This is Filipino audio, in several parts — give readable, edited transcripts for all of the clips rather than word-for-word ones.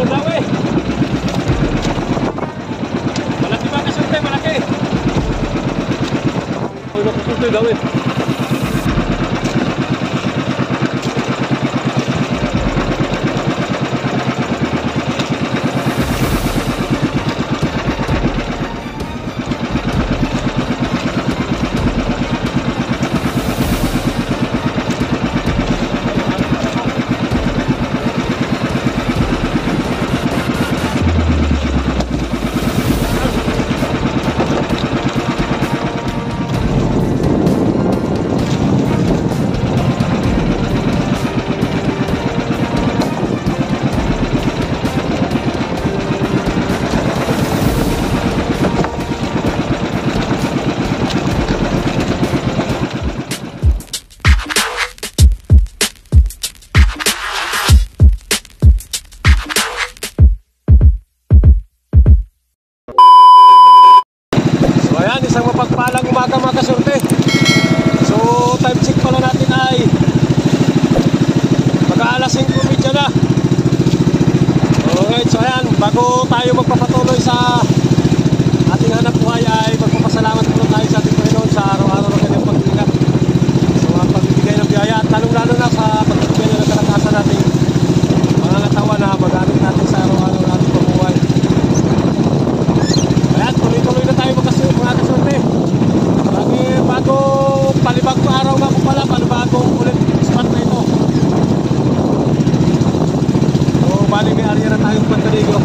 dawi. Malaki ba kasunte? Malaki. Uy, nakasunte dawi. Isang mapagpalang umaga mga kasurte. So time check pala natin ay mag-aalas 5:30 na. Alright, so ayan, bago tayo magpapatuloy sa ating hanap buhay ay magpapasalamat muna tayo sa ating Panginoon sa araw-araw na kanyang pag-ingat. So ang pagbibigay ng biyaya at lalong-lalo na sa pagbibigay ng kalakasan natin mga katawan na magamit natin sa araw-araw natin pamumuhay. Ayan, tuloy-tuloy na tayo mga kasurte. Bago palibagong araw nga ko pala, palibagong ulit spot na ito. So bali may area na tayong Pantaligo.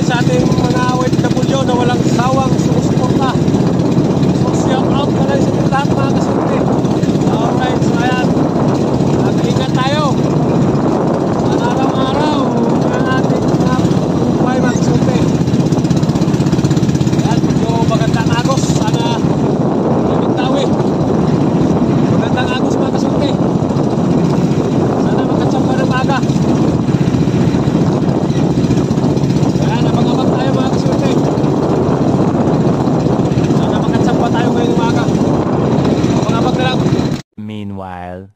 Sa ating mga OFW na walang sawang sumusuporta. So shout out na lang sa lahat mga kasurte. Alright, so ayan, nag-ingat tayo sa araw-araw ng ating mga buhay mga kasurte. Ayan, medyo magandang agos. Sana Tawi. Magandang agos mga kasurte. Sana magkatsamba ng maga. Meanwhile,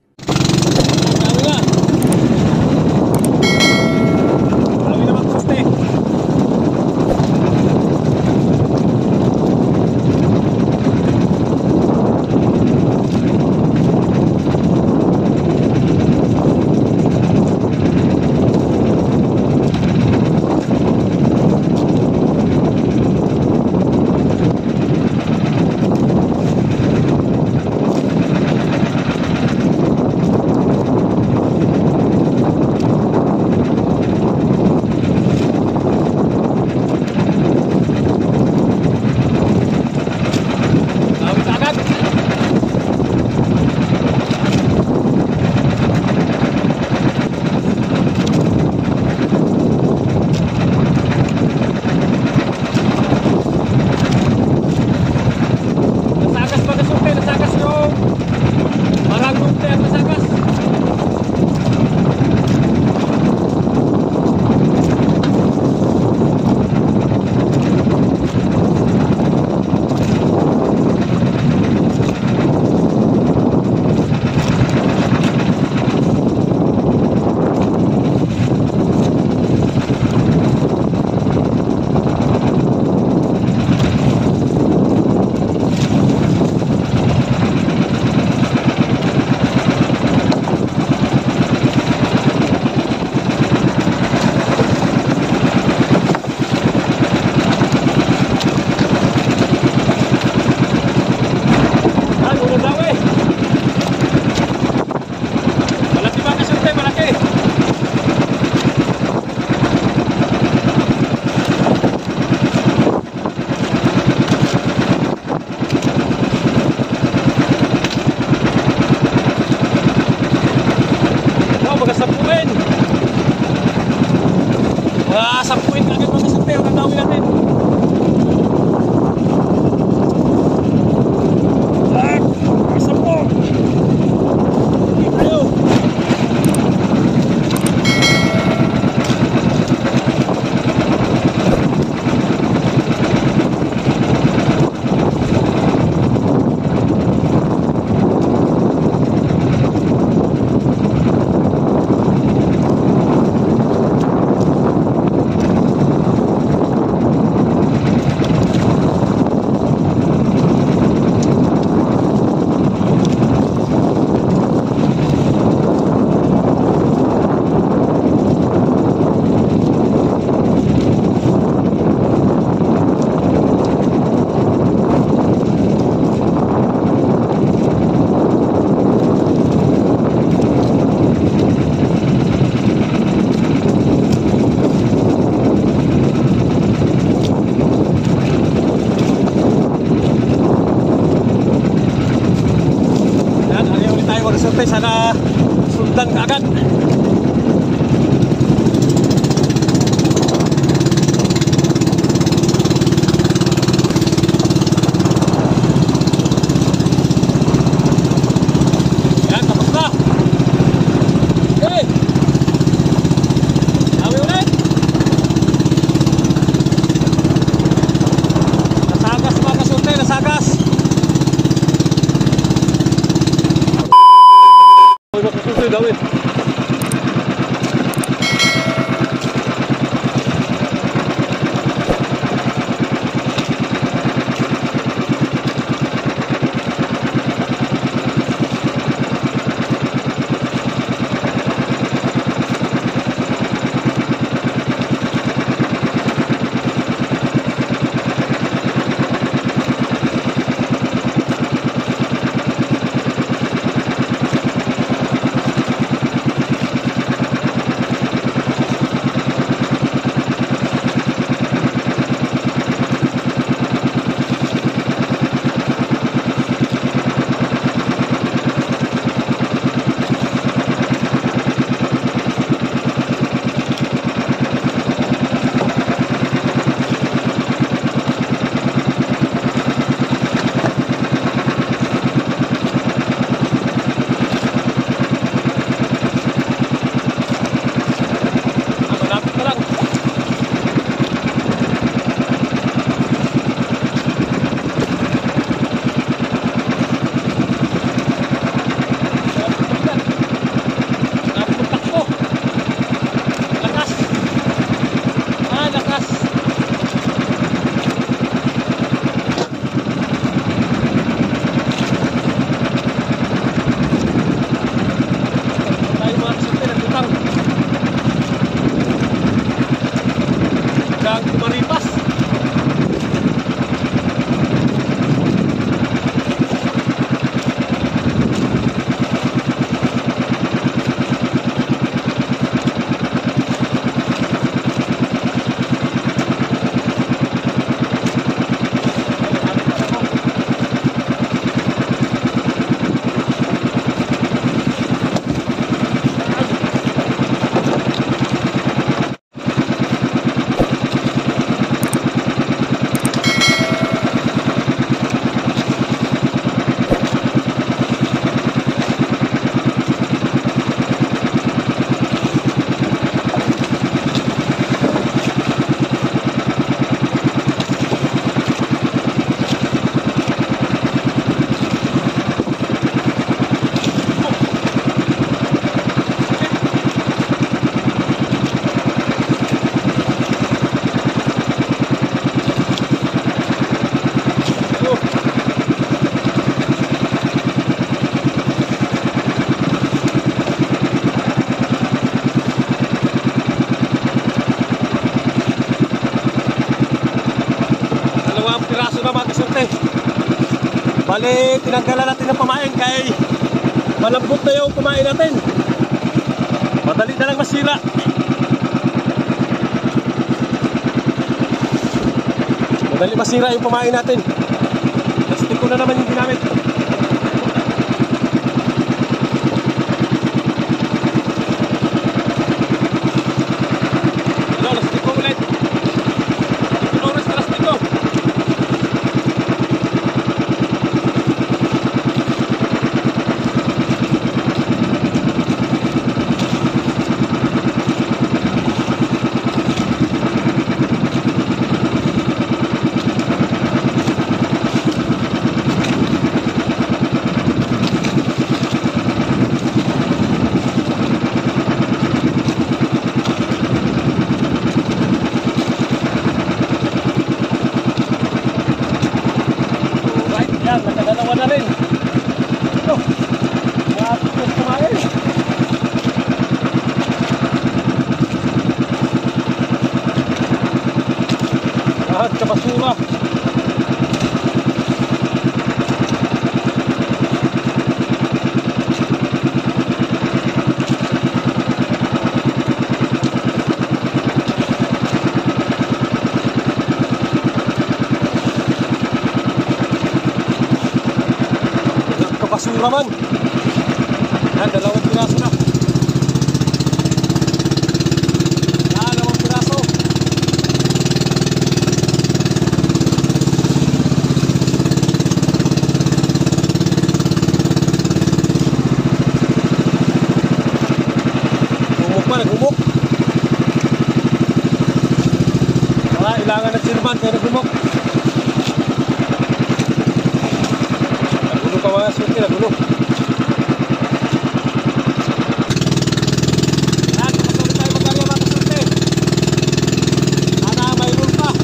Lagi ulit tayo magsurvey. Sana sundan ka agad. Yan, tapos na. Okay. Dami ulit. Nasagas mga kasurvey, nasagas. Susunod daw eh. Bali, tinanggalan natin ng pamain kay malambot na yung pamain natin. Madali na lang masira. Madali masira yung pamain natin. Plastic ko na naman yung ginamit. Plastic ko ulit. Oras plastic ko. Nakadalawa na rin. Ito. Napos kumain. Lahat sa basura. Basura man. Yan, 2 piraso na. Yan, 2 piraso. Humok pa, naghumok. Ilangan ng sirman, kaya naghumok. Nagulo pa mga suti, nagulo. Yan, kapasulit tayo mag-area mga suti. Sana mayroon pa.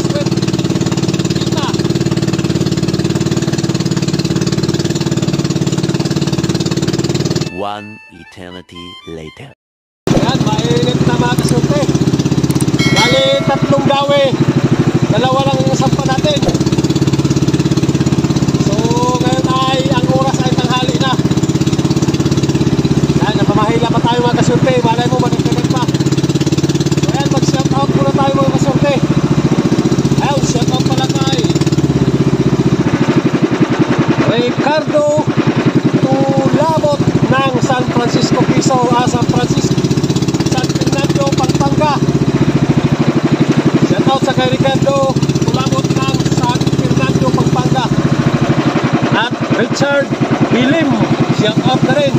Sweat. Kita. One eternity later. Yan, mainit na mga kasunti. Bali, 3 dawe. 2 lang ang nasampa natin. So, ngayon ay, ang oras ay tanghali na. Yan, napamahila pa tayo mga kasunti. Malay mo, managdagan pa. So, yan, mag-shout out muna tayo mga kasunti. Ayun, shout out pala kay Ricardo Tulabot ng San Francisco Piso, San Francisco, San Fernando, Pampanga. Shout out sa kay Ricardo Tulabot ng San Fernando, Pampanga. At Richard Bilim, shout out na rin.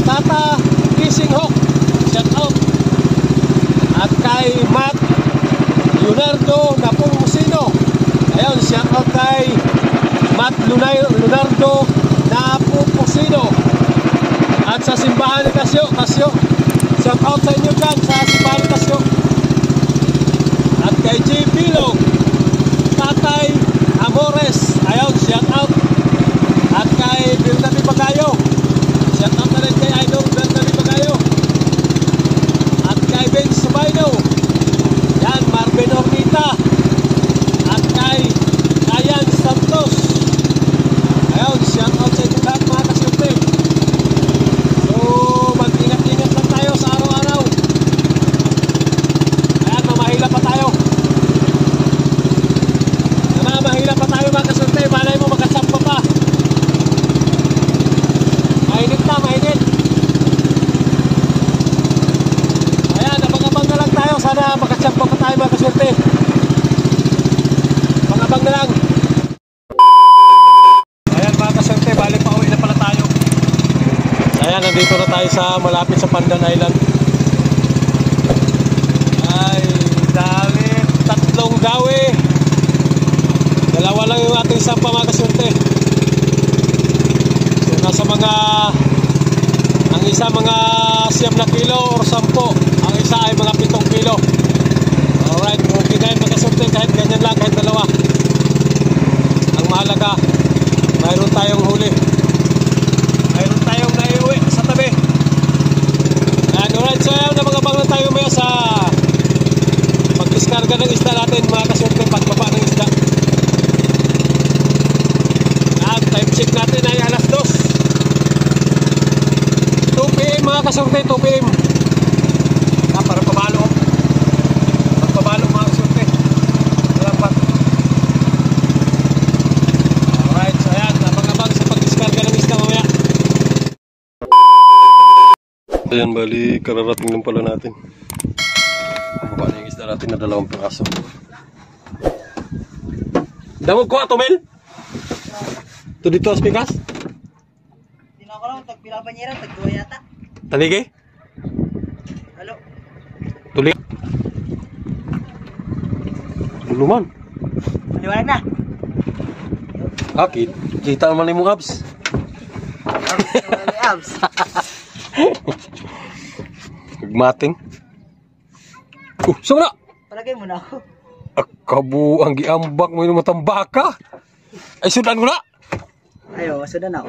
Tata Kissing Hawk, shout out. At kay Matt Leonardo Napomusino, ayun, shout out kay Matt Leonardo Napomusino. At sa simbahan ni Casio, shout out sa inyo dyan sa simbahan ni Casio. At kay J. Bilog, Tatay Amores, ayun, shout out. At kay Bernardo Bagayo, shout out na rin kay Idol Bernardo Bagayo. At kay Ben Subayno, yan, Marvin Ornita. At kay Ryan Santos, ayun, shout out sa inyo lahat mga kasunti. So, mag-ingat-ingat lang tayo sa araw-araw. Ayan, mamahila pa tayo. Mamahila pa tayo mga kasunti. Malay mo magkatsampa pa. Mainit na, mainit. Ayan, abang-abang na lang tayo. Sana magkatsampa pa tayo mga kasunti. Abang na lang. Ayan mga kasunti, balik pa uwi na pala tayo. Ayan, nandito na tayo sa malapit sa Pandan Island. Ay, dami, 3 dawe. 2 lang yung ating sampa mga kasunti. So, nasa mga, ang isa mga 9 kilo or 10. Ang isa ay mga 7 kilo. Alright, okay na yun mga kasunti, kahit ganyan lang, kahit 2. Ang mahalaga, mayroon tayong huli. Mayroon tayong naiuwi sa tabi. Ayan, alright, so ayan, nabang-abang na tayo maya sa pag-diskarga ng isda natin mga kasunti, pagbaba ng isda. Ayan, time check natin ay alas 2. 2 PM mga kasunti, 2 PM. Para pabalo. Pagpabalo mga kasunti. Dapat. Alright, so ayan, abang-abang sa pag-diskarga ng isda mamaya. Ayan, bali, kararating lang pala natin. Baba na yung isda natin na 2 piraso. Damog ko ato, Mel? Ito dito, Aspikas? Hindi na ako lang, tagpila pa niya, tagduwa yata. Taligi? Halo? Tulig? Luluman. Maliwanag na. Ah, kita naman yung mga abs. Abs. Mating. Saan na? Palagay mo na ako. Akabu, ang giambak mo yung matambaka. Ay, sudan ko na. Ayaw, masudan ako.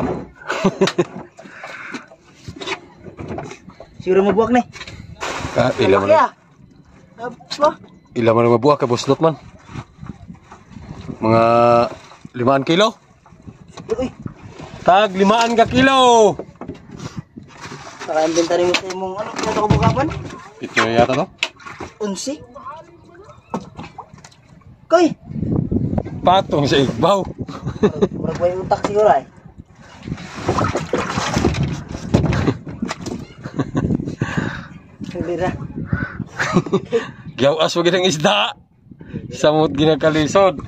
Siguro mabuwak na eh. Ilan mo na. Apa? Ilan mo na mabuha ka, buslot man. Mga 5 kilo. Uy, Tag 5 ka kilo. Para inventary mo sa imong ano, kaya ako bukapan? Ito yata to? Unsi? Koy! Patong sa igbaw. Murag may utak siguro ay. Hindi na. Giyawas mo ginang isda. Samot ginakalisod.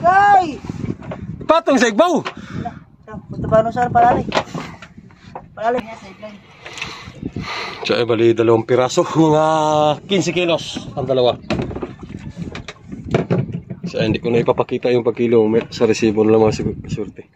Koy! Patong sa igbaw. Punta pa saan palali? Palali niya sa itlog. So ay bali 2 piraso. Mga 15 kilos ang dalawa. So hindi ko na ipapakita yung pagkilo. Sa resibo na lang mga surte.